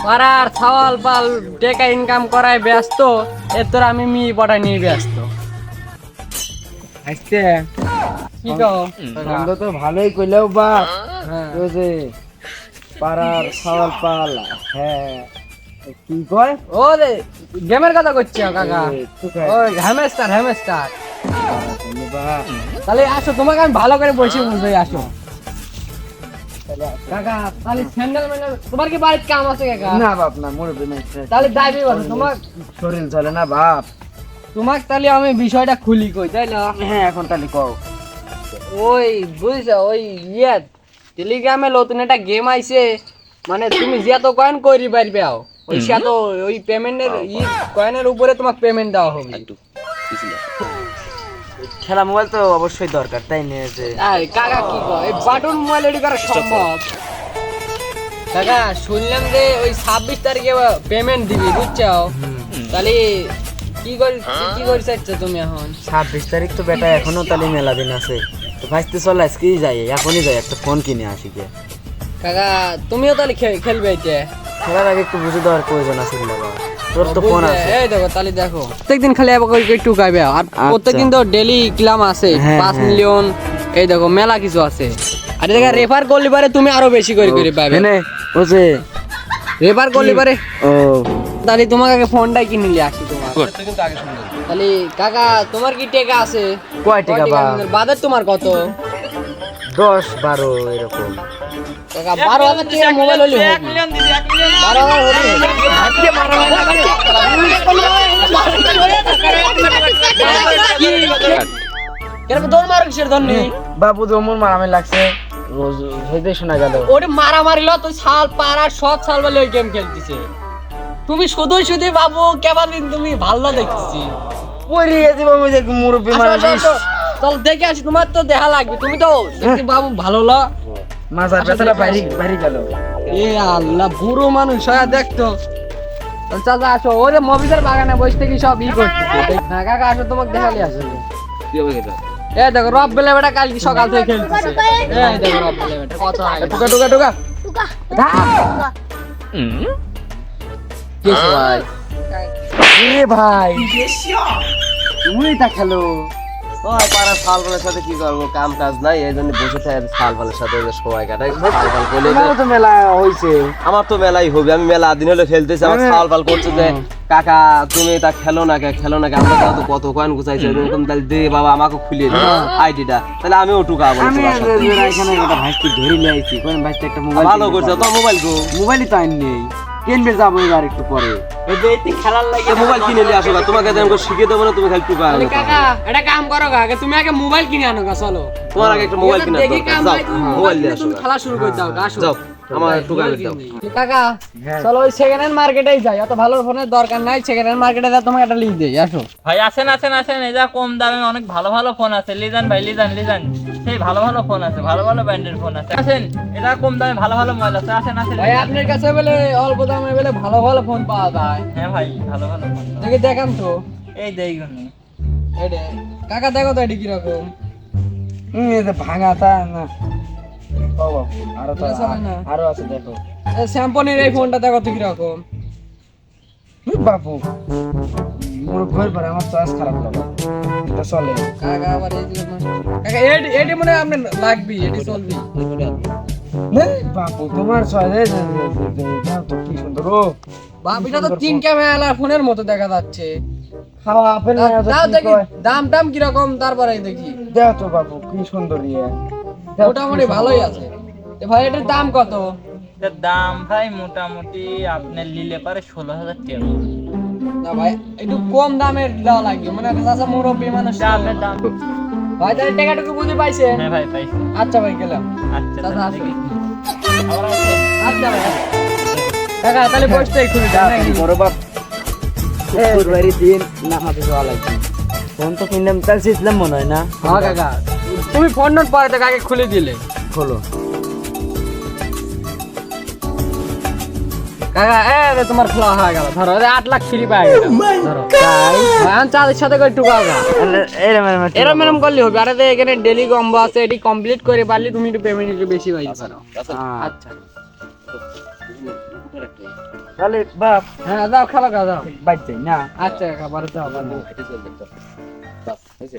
পাড়ার ছাওয়াল পাল টাকা ইনকাম করায় ব্যস্ত, এরপর আমি মেয়ে পটা নিয়ে ব্যস্ত। আজকে কি কও? বন্ধ তো ভালোই কইলেও বাপ, হ্যাঁ। ওই যে পাড়ার ছাওয়াল পাল, হ্যাঁ কি কয় ও রে গেমের কথা করছি কাকা। তো কয়, ওই হ্যামস্টার হ্যামস্টার। তুমি বাপ, তাহলে আসো, তোমাকে আমি ভালো করে বসে বলবো, আসো কাকা। তাহলে স্যান্ডেল ম্যান্ডেল তোমার কি বাড়িতে কাম আছে কাকা? না বাপ না, মুরব্বি নাই, তাহলে যাইবি বলো তোমার, শরীর চলে না বাপ। তোমাকে তাহলে আমি বিষয়টা খুলি কই, তাই না? হ্যাঁ এখন তাহলে কও। ওই বুঝছো, ওই টেলিগ্রামে নতুন একটা গেম আইছে, মানে তুমি যত কয়েন করি পারবে, ওই সাথে ওই পেমেন্টের কয়েনের উপরে তোমাকে পেমেন্ট দেওয়া হবে। খেলা মোবাইল তো অবশ্যই দরকার, তাই নিয়ে যে আরে কাকা কি কয়, এই বাটন মোবাইল এডি করা সম্ভব? কাকা শুনলাম যে ওই 26 তারিখে পেমেন্ট দিবি, বুঝছো? তাহলে কি করি চাচ্ছো তুমি এখন? 26 তারিখ তো বেটা এখনো তাহলে মেলা দিন আছে, তো ভাইতে চল আজকেই যাই, এখনই যাই, একটা ফোন কিনে আসি গে। কাকা তুমিও তাহলে খেলবে এটা? খেলার আগে একটু বুঝে দেওয়ার প্রয়োজন আছে বাবা, তোর তো ফোন আছে। এই দেখো তাহলে দেখো, প্রত্যেকদিন খালি একটু গাইবে, আর প্রত্যেকদিন তো ডেইলি ক্লাম আছে, হ্যাঁ, 5 হ্যাঁ। মিলিয়ন, এই দেখো মেলা কিছু আছে। আর দেখো রেফার করলে পারে তুমি আরো বেশি করে পাবে, এনে ওছে রেফার করলে পারে। ও তাহলে তোমাকে আগে ফোনটাই কিনে নিয়ে আসি তোমার। তাহলে কাকা তোমার কি টাকা আছে? কয় টাকা বা? বাজার তোমার কত? 10-12 এরকম। কাকা 12,000 টাকা মোবাইল হলে হবে। 12,000 হলে কেন দৌড় মারো কিসের ধরনি? বাবু জমুর মারামারি লাগছে, রোজ হেদে শোনা গেল। ওরে মারামারি লো, তুই শাল পাড়ার সব শাল বলে ওই গেম খেলতিছে। তুমি শুধুই শুধু বাবু কেবল দিন তুমি ভালো দেখতেছি। পড়িয়ে দিব ওই যে মুরব্বি মানুষ, চল দেখে আসি, তোমার তো দেখা লাগবে, তুমি তো দেখতে বাবু ভালো লো। মাজার ব্যথাটা বাইরে বাইরে গেল। এ আল্লাহ, বুড়ো মানুষ হয়ে দেখতো। চাচা আসো, ওরে মবিদের বাগানে বসে থেকে সব করতেছে। হ্যাঁ কাকা আসো, তোমাকে দেখালি আসো। এ দেখো রব বেলে বেটা কালকে সকাল থেকে খেলতেছে। এই দেখো রব বেলে বেটা কত আগে। টুকা টুকা টুকা কেসে ভাই? এ ভাই তুমি তা খেলো। ওই পাড়ার ফালফালের সাথে কি করবো, কাম কাজ নাই, এই জন্য বসে থাকে ফালফালের সাথে সময় কাটাই। ফালফাল করলে তোমারও তো মেলা হইছে। আমার তো মেলাই হবে, আমি মেলা দিন হলে খেলতেছি, আমার ফালফাল করছে যে কাকা তুমি তা খেলো না খেলো না, আমরা তো কত কয়েন গুছাইছে, এরকম তাহলে দে বাবা আমাকে খুলিয়ে দে আইডিটা, তাহলে আমিও টুকা আমি এখানে একটা ভাইকে ধরে নিয়ে আইছি, কোন ভাইটা একটা মোবাইল ভালো করছে তো। মোবাইল গো, মোবাইলই তো আইন নেই, কিনবে যাবো এবার একটু পরে। খেলার লাগে মোবাইল কিনে নিয়ে আসো, তোমাকে আমি শিখে দেবো না, তুমি খালি টুকা আনো। কাকা এটা কাম করো কাকা, তুমি আগে মোবাইল কিনে আনো গা, চলো। তোমার আগে একটা মোবাইল কিনে দেখি কাম যাও, নাই, তুমি মোবাইল নিয়ে আসো তুমি খেলা শুরু করে দাও, আসো। যাও, আমার টুকা দাও। কাকা চলো ওই সেকেন্ড হ্যান্ড মার্কেটেই যাই, অত ভালো ফোনের দরকার নাই, সেকেন্ড হ্যান্ড মার্কেটে যা তোমাকে একটা লিখ দেই, আসো। ভাই আসেন আসেন আসেন, এই যা কম দামে অনেক ভালো ভালো ফোন আছে, লিজান ভাই লিজান লিজান, সেই ভালো ভালো ফোন আছে, ভালো ভালো ব্র্যান্ডের ফোন আছে, আসেন এটা কম দামে ভালো ভালো মোবাইল আছে, আসেন আসেন। ভাই আপনার কাছে বলে অল্প দামে বলে ভালো ভালো ফোন পাওয়া যায়? হ্যাঁ ভাই ভালো ভালো ফোন দেখি দেখান তো। এই দেখুন। এটা কাকা দেখো তো এটি কিরকম। এই যে ভাঙা তা না, ও বাবু আরো তো এটা চলে না। আরো আছে দেখো। স্যামসংয়ের এই ফোনটা দেখো তো কিরকম। বাবু মোর ঘর পরে আমার চয়েস খারাপ লাগে, এটা চলে। কাকা আবার এই যে কাকা এটি মনে হয় আপনার লাগবে, এটি চলবে। বাবু তোমার চয়েস তো কি সুন্দর। ও বাপ এটা তো 3 ক্যামেরা ফোনের মতো দেখা যাচ্ছে। খাওয়া আপেল দাও দেখি দাম টাম কিরকম, তারপরে দেখি। দেখ তো বাবু কি সুন্দর ইয়ে, মোটামুটি ভালোই আছে। এ ভাই এটার দাম কত? এটার দাম ভাই মোটামুটি আপনার নিলে পারে 16,000 টাকা। না ভাই একটু কম দামের দেওয়া লাগবে, মানে চাচা মুরব্বী মানুষ। আপনার দাম ভাই তাহলে টাকাটুকু বুঝে পাইছেন? হ্যাঁ ভাই পাইছি। আচ্ছা ভাই গেলাম। আচ্ছা চাচা তাহলে আসো। দেখি। আবার আসবেন। আচ্ছা ভাই কাকা তাহলে বসতে খুলে দাও নাকি? বড় বাপ বাড়ি দিন নামাজে যাওয়া লাগবে। ফোন তো কিনলাম, তাহলে শিখলাম মনে হয় না। হ্যাঁ কাকা তুমি ফোন নোট পরে তো কাকে খুলে দিলে। খোলো কাকা রে তোমার খোলা হয়ে গেল, ধরো 8 লাখ ফ্রি পাই গেল, ধরো তাই এখন চাঁদের সাথে করে টুকাও গা। এরম এরম করলে হবে, আরে তো এখানে ডেলি কম্বো আছে, এটি কমপ্লিট করে পারলে তুমি একটু পেমেন্ট একটু বেশি পাইতে পারো। আচ্ছা তাহলে বাপ হ্যাঁ যাও খেলা গা যাও। বাইর যাই না আচ্ছা কাকা বাড়ি যাও বাড়ি যাও। এটা চলবে, চল। বাস, হয়েছে?